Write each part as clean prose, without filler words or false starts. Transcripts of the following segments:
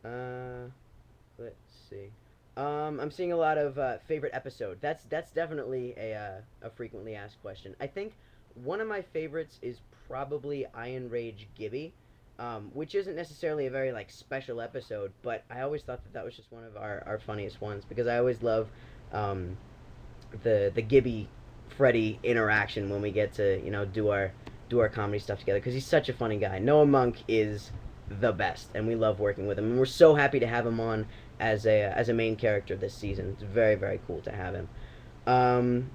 Uh, let's see. I'm seeing a lot of favorite episode. That's definitely a frequently asked question. I think one of my favorites is probably Iron Rage Gibby, which isn't necessarily a very like special episode, but I always thought that that was just one of our funniest ones because I always love um, the Gibby Freddy interaction when we get to do our comedy stuff together because he's such a funny guy. Noah Monk is the best, and we love working with him, and we're so happy to have him on as a main character this season. It's very very cool to have him. Um,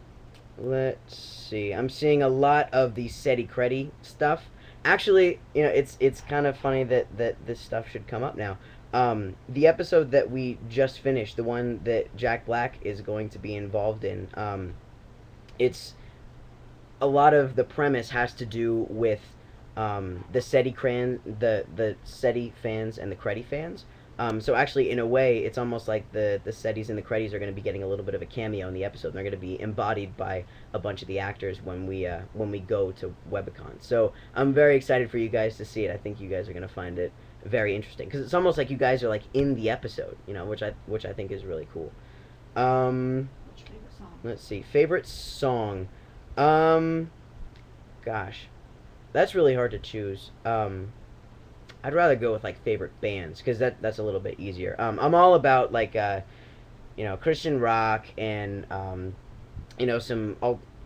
let's see. I'm seeing a lot of the Seti Creddy stuff. Actually, it's kind of funny that this stuff should come up now. The episode that we just finished, the one that Jack Black is going to be involved in, it's a lot of the premise has to do with the SETI fans and the Creddy fans. So actually, in a way, it's almost like the SETIs and the Creddys are going to be getting a little bit of a cameo in the episode. And they're going to be embodied by a bunch of the actors when we go to Webicon. So I'm very excited for you guys to see it. I think you guys are going to find it very interesting because it's almost like you guys are like in the episode, which I think is really cool. Um, What's your favorite song? let's see, favorite song. Um, Gosh, that's really hard to choose. I'd rather go with like favorite bands because that's a little bit easier. I'm all about like Christian rock and some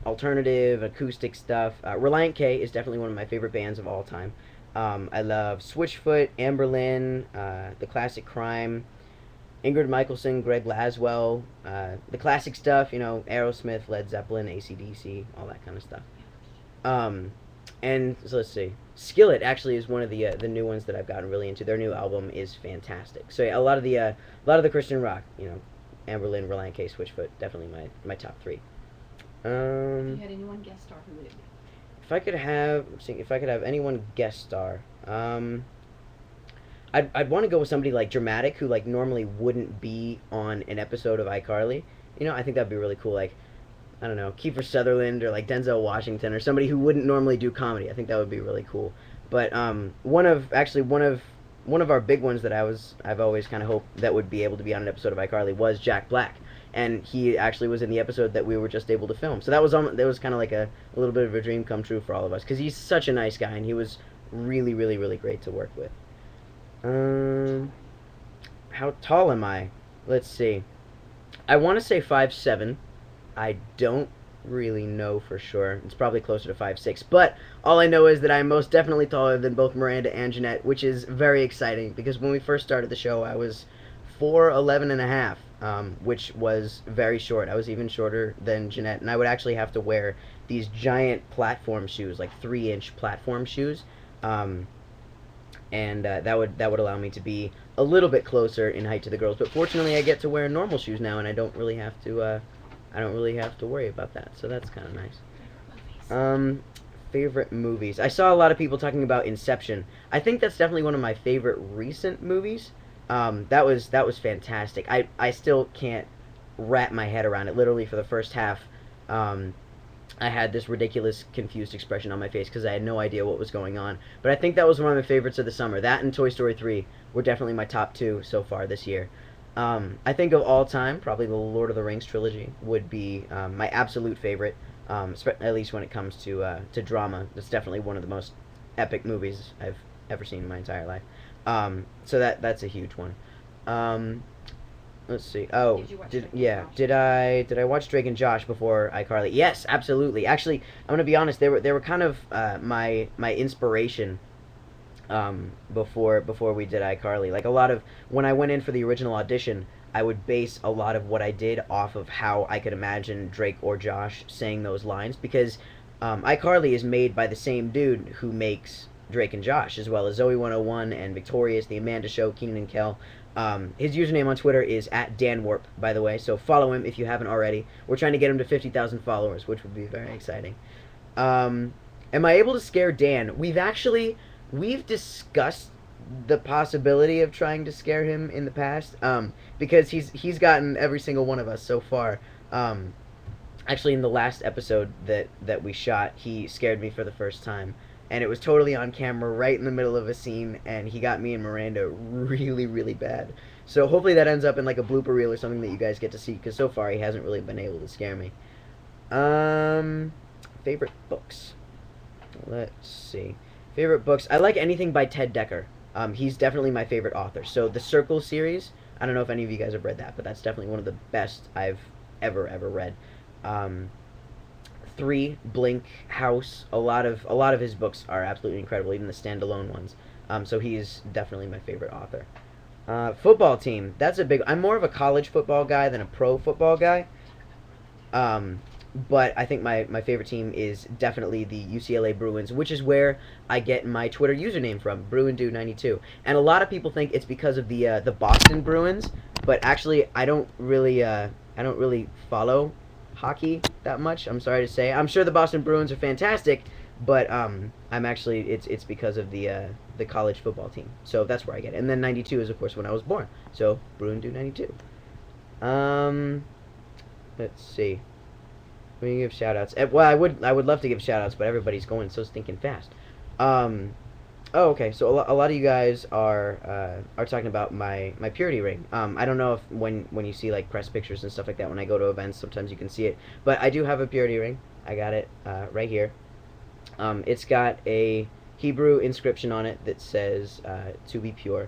alternative acoustic stuff. Reliant K is definitely one of my favorite bands of all time. I love Switchfoot, Amberlin, the Classic Crime, Ingrid Michaelson, Greg Laswell, the classic stuff. Aerosmith, Led Zeppelin, AC/DC, all that kind of stuff. Um, and so let's see. Skillet actually is one of the new ones that I've gotten really into. Their new album is fantastic. So yeah, a lot of the Christian rock, Amberlin, Reliant K, Switchfoot, definitely my top three. If you Um, had anyone guest star, who would it be? if I could have anyone guest star, I'd want to go with somebody like dramatic who like normally wouldn't be on an episode of iCarly. I think that'd be really cool. Like I don't know, Kiefer Sutherland or like Denzel Washington or somebody who wouldn't normally do comedy. I think that would be really cool. But one of our big ones that I've always kind of hoped that would be able to be on an episode of iCarly was Jack Black, and he actually was in the episode that we were just able to film. So that was kind of like a little bit of a dream come true for all of us because he's such a nice guy and he was really really really great to work with. Um, how tall am I? Let's see. I want to say 5'7". I don't really know for sure. It's probably closer to 5'6". But all I know is that I'm most definitely taller than both Miranda and Jeanette, which is very exciting because when we first started the show, I was 4'11" and a half, which was very short. I was even shorter than Jeanette, and I would actually have to wear these giant platform shoes, like 3-inch platform shoes. Um, and that would allow me to be a little bit closer in height to the girls. But fortunately, I get to wear normal shoes now, and I don't really have to worry about that. So that's kind of nice. Favorite movies? Favorite movies. I saw a lot of people talking about Inception. I think that's definitely one of my favorite recent movies. That was fantastic. I still can't wrap my head around it. Literally for the first half, um, I had this ridiculous, confused expression on my face because I had no idea what was going on. But I think that was one of my favorites of the summer. That and Toy Story 3 were definitely my top two so far this year. I think of all time, probably the Lord of the Rings trilogy would be my absolute favorite. At least when it comes to drama, it's definitely one of the most epic movies I've ever seen in my entire life. So that's a huge one. Um, let's see. Oh, Did you watch did Drake and yeah? Josh? Did I watch Drake and Josh before iCarly? Yes, absolutely. Actually, I'm gonna be honest. They were kind of my inspiration before we did iCarly. Like a lot of when I went in for the original audition, I would base a lot of what I did off of how I could imagine Drake or Josh saying those lines because iCarly is made by the same dude who makes Drake and Josh, as well as Zoe 101 and Victorious, The Amanda Show, Keenan and Kel. His username on Twitter is at DanWarp, by the way, so follow him if you haven't already. We're trying to get him to 50,000 followers, which would be very exciting. Um, am I able to scare Dan? We've discussed the possibility of trying to scare him in the past, because he's gotten every single one of us so far. Actually, in the last episode that we shot, he scared me for the first time. and it was totally on camera right in the middle of a scene, and he got me and Miranda really, really bad. So hopefully that ends up in like a blooper reel or something that you guys get to see, because so far he hasn't really been able to scare me. Um, favorite books. Let's see. Favorite books. I like anything by Ted Dekker. He's definitely my favorite author. So the Circle series. I don't know if any of you guys have read that, but that's definitely one of the best I've ever read. Um, Three, Blink, House. A lot of his books are absolutely incredible, even the standalone ones. So he's definitely my favorite author. Football team. That's a big. I'm more of a college football guy than a pro football guy. Um, but I think my favorite team is definitely the UCLA Bruins, which is where I get my Twitter username from, BruinDude92. And a lot of people think it's because of the Boston Bruins, but actually I don't really follow hockey that much. I'm sorry to say. I'm sure the Boston Bruins are fantastic, but I'm actually it's because of the college football team. So that's where I get it. And then 92 is of course when I was born. So BruinDude92. Um, let's see. We can give shout outs. Well, I would love to give shout outs, but everybody's going so stinking fast. Um, oh, okay. So a lot of you guys are talking about my purity ring. I don't know if when you see like press pictures and stuff like that when I go to events, sometimes you can see it. But I do have a purity ring. I got it right here. It's got a Hebrew inscription on it that says "to be pure,"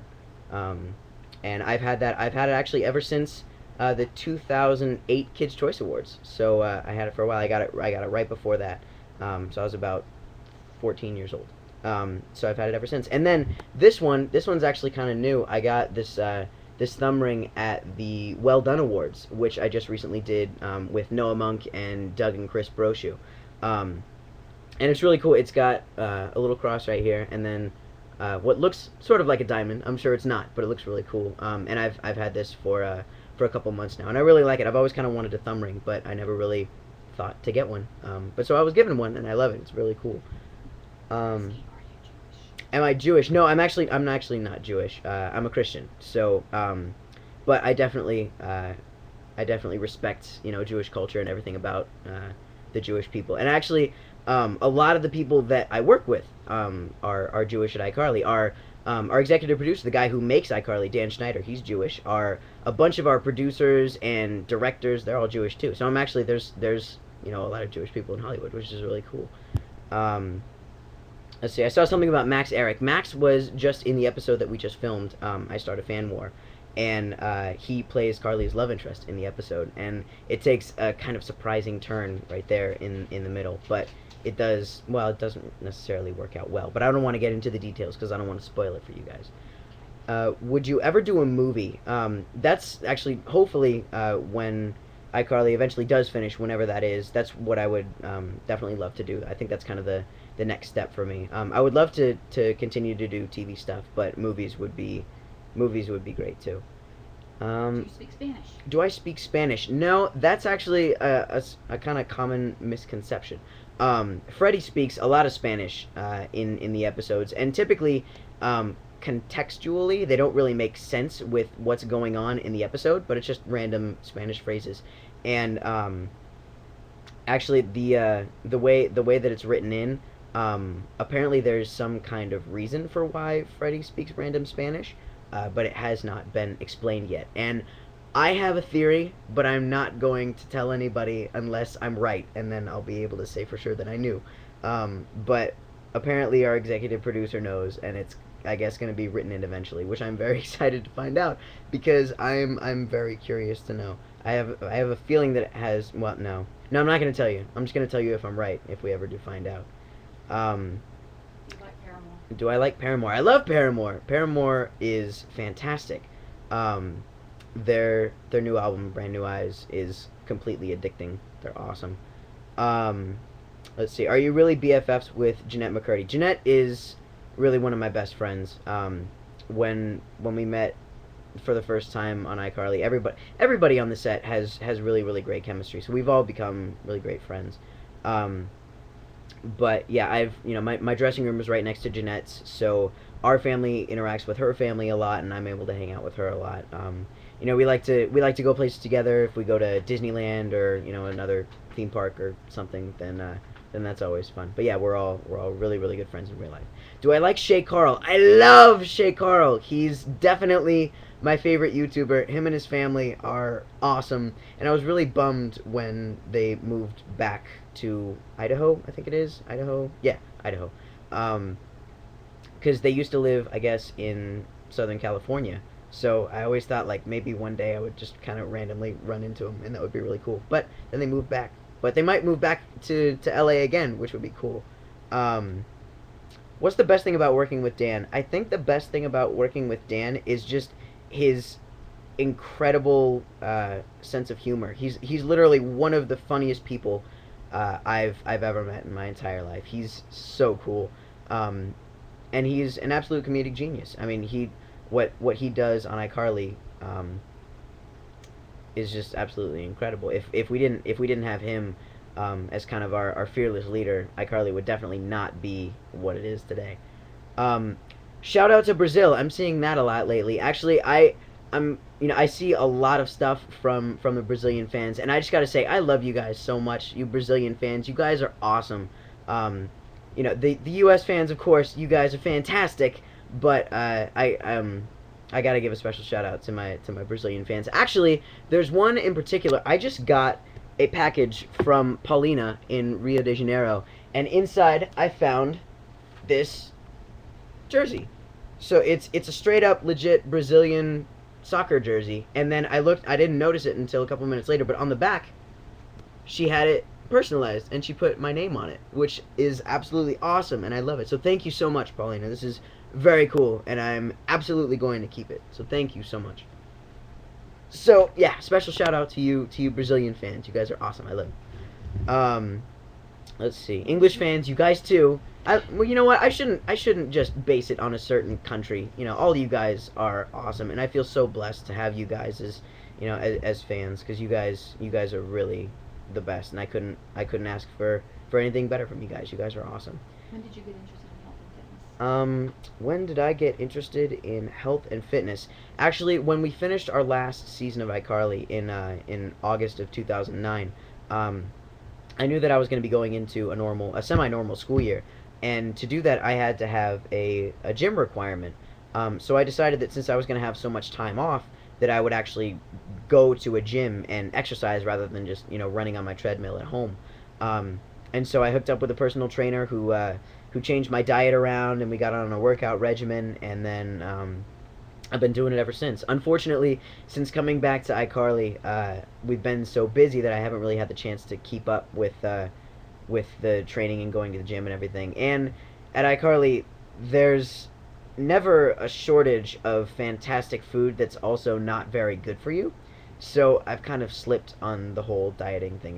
um, and I've had it actually ever since the 2008 Kids Choice Awards. So I had it for a while. I got it right before that. So I was about 14 years old. So I've had it ever since. And then this one's actually kind of new. I got this thumb ring at the Well Done Awards, which I just recently did with Noah Monk and Doug and Chris Brochu. Um, and it's really cool. It's got a little cross right here, and then what looks sort of like a diamond. I'm sure it's not, but it looks really cool. And I've had this for a couple months now, and I really like it. I've always kind of wanted a thumb ring, but I never really thought to get one. But so I was given one, and I love it. It's really cool. Um, am I Jewish? No, I'm actually not Jewish. I'm a Christian. So, but I definitely respect Jewish culture and everything about the Jewish people. And actually, a lot of the people that I work with are Jewish at iCarly. Our executive producer, the guy who makes iCarly, Dan Schneider, he's Jewish. A bunch of our producers and directors, they're all Jewish too. So I'm actually there's a lot of Jewish people in Hollywood, which is really cool. Um, let's see. I saw something about Max Eric. Max was just in the episode that we just filmed. I Start a Fan War, and he plays Carly's love interest in the episode, and it takes a kind of surprising turn right there in the middle, but it doesn't necessarily work out well, but I don't want to get into the details because I don't want to spoil it for you guys. Would you ever do a movie? That's actually hopefully when iCarly eventually does finish, whenever that is. That's what I would definitely love to do. I think that's kind of the next step for me. I would love to continue to do TV stuff, but movies would be great too. Do Um, you speak Spanish? do I speak Spanish? No, that's actually a kind of common misconception. Freddie speaks a lot of Spanish in the episodes, and typically, contextually, they don't really make sense with what's going on in the episode, but it's just random Spanish phrases. And actually, the way that it's written in, apparently there's some kind of reason for why Freddie speaks random Spanish, but it has not been explained yet. And I have a theory, but I'm not going to tell anybody unless I'm right, and then I'll be able to say for sure that I knew. But apparently, our executive producer knows, and it's I guess going to be written in eventually, which I'm very excited to find out because I'm very curious to know. I have a feeling that it has. Well, no, I'm not going to tell you. I'm just going to tell you if I'm right if we ever do find out. Um, Do you like Paramore? do I like Paramore? I love Paramore. Paramore is fantastic. Um, their new album, Brand New Eyes, is completely addicting. They're awesome. Um, let's see. Are you really BFFs with Jeanette McCurdy? Jeanette is really one of my best friends. When we met for the first time on iCarly, everybody on the set has really great chemistry. So we've all become really great friends. Um, but yeah, my dressing room is right next to Jeanette's, so our family interacts with her family a lot, and I'm able to hang out with her a lot. We like to go places together. If we go to Disneyland or another theme park or something, then then that's always fun. But yeah, we're all really really good friends in real life. Do I like Shay Carl? I love Shay Carl. He's definitely my favorite YouTuber. Him and his family are awesome, and I was really bummed when they moved back to Idaho. I think it is Idaho. Yeah, Idaho. Um, because they used to live, I guess, in Southern California. So I always thought like maybe one day I would just kind of randomly run into them, and that would be really cool. But then they moved back. But they might move back to LA again, which would be cool. Um, what's the best thing about working with Dan? I think the best thing about working with Dan is just his incredible sense of humor. He's literally one of the funniest people I've ever met in my entire life. He's so cool. Um, and he's an absolute comedic genius. I mean, what he does on iCarly is just absolutely incredible. If we didn't have him as kind of our fearless leader, iCarly would definitely not be what it is today. Um, shout out to Brazil. I'm seeing that a lot lately. Actually, I see a lot of stuff from the Brazilian fans, and I just got to say I love you guys so much, you Brazilian fans. You guys are awesome. Um, the U.S. fans, of course, you guys are fantastic, but I gotta give a special shout out to my Brazilian fans. Actually, there's one in particular. I just got a package from Paulina in Rio de Janeiro, and inside I found this jersey. So it's a straight up legit Brazilian soccer jersey. And then I didn't notice it until a couple minutes later, but on the back she had it personalized and she put my name on it, which is absolutely awesome and I love it. So thank you so much, Paulina. This is very cool and I'm absolutely going to keep it. So thank you so much. So yeah, special shout out to you Brazilian fans. You guys are awesome. I love it. Let's see. English fans, you guys too. Well, you know what? I shouldn't just base it on a certain country. All you guys are awesome, and I feel so blessed to have you guys as, as fans, because you guys are really the best, and I couldn't ask for anything better from you guys. You guys are awesome. When did you get interested in health and fitness? When did I get interested in health and fitness? Actually, when we finished our last season of iCarly in August of 2009, I knew that I was going to be going into a semi-normal school year, and to do that, I had to have a gym requirement. So I decided that since I was going to have so much time off, that I would actually go to a gym and exercise rather than just running on my treadmill at home. And so I hooked up with a personal trainer who changed my diet around, and we got on a workout regimen, and then I've been doing it ever since. Unfortunately, since coming back to iCarly, we've been so busy that I haven't really had the chance to keep up with the training and going to the gym and everything. And at iCarly, there's never a shortage of fantastic food that's also not very good for you. So I've kind of slipped on the whole dieting thing